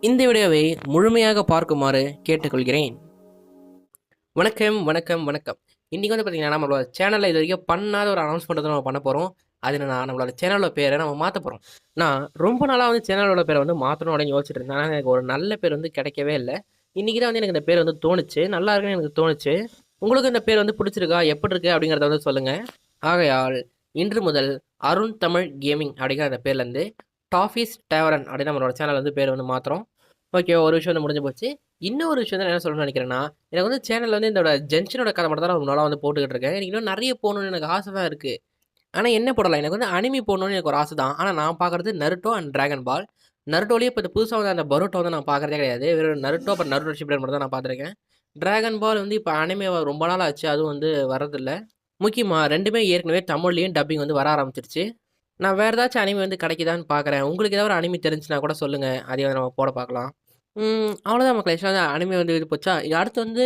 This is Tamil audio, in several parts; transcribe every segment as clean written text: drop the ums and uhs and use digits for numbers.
இந்த வீடியோவை முழுமையாக பார்க்குமாறு கேட்டுக்கொள்கிறேன். வணக்கம் வணக்கம் வணக்கம். இன்றைக்கி வந்து பார்த்திங்கன்னா நம்மளோட சேனலில் இது வரைக்கும் பண்ணாத ஒரு அனௌன்ஸ்மெண்ட் வந்து நம்ம பண்ண போகிறோம். அது நான் நம்மளோட சேனலோட பேரை நம்ம மாற்ற போகிறோம். நான் ரொம்ப நாளாக வந்து சேனலோட பேரை வந்து மாற்றணும் அப்படின்னு யோசிச்சுட்டு இருந்தேன். ஆனால் எனக்கு ஒரு நல்ல பேர் வந்து கிடைக்கவே இல்லை. இன்றைக்கி தான் வந்து எனக்கு இந்த பேர் வந்து தோணுச்சு, நல்லா இருக்குன்னு எனக்கு தோணுச்சு. உங்களுக்கு இந்த பேர் வந்து பிடிச்சிருக்கா, எப்படி இருக்குது அப்படிங்கிறத வந்து சொல்லுங்கள். ஆகையால் இன்று முதல் அருண் தமிழ் கேமிங் அப்படிங்கிற அந்த பேர்லேருந்து டாஃபீஸ் டேவரன் அப்படின்னு நம்மளோட சேனல் வந்து பேர் வந்து மாற்றுறோம். ஓகே, ஒரு விஷயம் வந்து முடிஞ்சு போச்சு. இன்னொரு விஷயம் தான் என்ன சொல்லணும்னு நினைக்கிறேன்னா, எனக்கு வந்து சேனல்ல வந்து இந்த ஜென்ஷனோட கதை மட்டும் தான் நான் ரொம்ப நாளா வந்து போட்டுக்கிட்டு இருக்கேன். எனக்கு இன்னும் நிறைய போகணும்னு எனக்கு ஆசை தான் இருக்கு. ஆனா என்ன போடலாம்? எனக்கு வந்து அனிமி போடணும்னு எனக்கு ஒரு ஆசை தான். ஆனா நான் பார்க்குறது நருட்டோ அண்ட் டிராகன் பால். நருட்டோலயே இப்ப புதுசா வந்து அந்த பருட்டோ வந்து நான் பார்க்குறதே கிடையாது. வெறும் நருட்டோ அப்புறம் நருட்டோ ஷிப்டன் மட்டும் தான் நான் பார்த்துருக்கேன். டிராகன் பால் வந்து இப்ப அனிமே ரொம்ப நாள் ஆச்சு. அதுவும் வந்து வர்றதில்ல. முக்கியமா 2மே ஏற்கனவே தமிழ்லயும் டப்பிங் வந்து வர ஆரம்பிச்சிருச்சு. நான் வேற ஏதாச்சும் அனிமி வந்து கிடைக்குதான்னு பார்க்குறேன். உங்களுக்கு ஏதாவது ஒரு அனிமி தெரிஞ்சுச்சுனா கூட சொல்லுங்க. அதையும் வந்து நம்ம போட பார்க்கலாம். அவ்வளோதான் மக்களே. ஆக்சுவலா வந்து அனிமே வந்து இது போச்சா, அடுத்து வந்து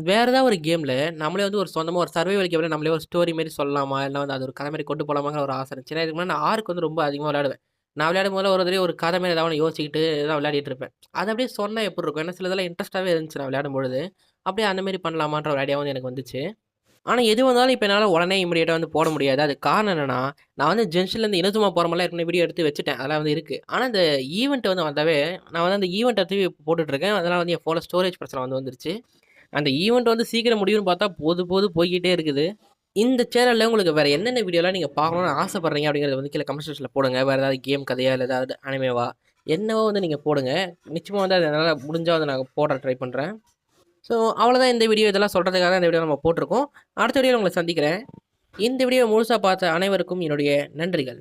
வேற ஏதாவது ஒரு கேம்ல நம்மளே வந்து ஒரு சொந்தமா ஒரு சர்வைவல் கேம்ல நம்மளே ஒரு ஸ்டோரி மாரி சொல்லலாமா? இல்ல வந்து அது ஒரு கதை மாரி கொண்டு போலாமாங்கிற ஒரு ஆசை இருந்துச்சு. ஏன்னா இதுக்கு முன்னாடி நான் ஆர்க் வந்து ரொம்ப அதிகமா விளையாடுவேன். நான் விளையாடும்போதெல்லாம் ஒரு தடவை ஒரு கதை மாரி ஏதாவது ஒண்ணு யோசிச்சுக்கிட்டு தான் விளையாடிட்டு இருப்பேன். அது அப்படியே சொன்னா எப்படி இருக்கும்? ஏன்னா சிலதெல்லாம் இன்ட்ரெஸ்ட்டாவே இருந்துச்சு நான் விளையாடும்பொழுது. அப்படியே அந்த மாரி பண்ணலாமான்ற ஒரு ஐடியா வந்து எனக்கு வந்துச்சு. ஆனா, எது வந்தாலும் இப்ப என்னால உடனே இமிடியேட்டா வந்து போட முடியாது. அதுக்கு காரணம் என்னன்னா, நான் வந்து ஜங்ஷன்லேருந்து இனோஜுமா போற மாரிலாம் ஏற்கனவே வீடியோ எடுத்து வச்சுட்டேன். அதெல்லாம் வந்து இருக்கு. ஆனா, இந்த ஈவென்ட் வந்து வந்தாவே, நான் வந்து அந்த ஈவென்ட்ட தூக்கி போட்டுட்டுருக்கேன். அதனால வந்து என் ஃபோன்ல ஸ்டோரேஜ் பிரச்சனை வந்து வந்துருச்சு. அந்த ஈவென்ட் வந்து சீக்கிரம் முடியும்னு பார்த்தா, போய்க்கிட்டே இருக்குது. இந்த சேனல்ல உங்களுக்கு வேற என்னென்ன வீடியோலாம் நீங்க பார்க்கணும்னு ஆசைப்படுறீங்க அப்படிங்கிறத வந்து கீழ கமெண்ட் செக்ஷன்ல போடுங்க. வேற ஏதாவது கேம் கதையா, இல்ல ஏதாவது அனிமேவா, என்னவோ வந்து நீங்க போடுங்க. நிச்சயமா வந்து அத என்னால முடிஞ்சா வந்து நான் போட ட்ரை பண்றேன். ஸோ அவ்வளோதான் இந்த வீடியோ. இதெல்லாம் சொல்றதுக்காக தான் இந்த வீடியோ நம்ம போட்டிருக்கோம். அடுத்த வீடியோல உங்கள சந்திக்கிறேன். இந்த வீடியோ முழுசா பார்த்த அனைவருக்கும் என்னுடைய நன்றிகள்.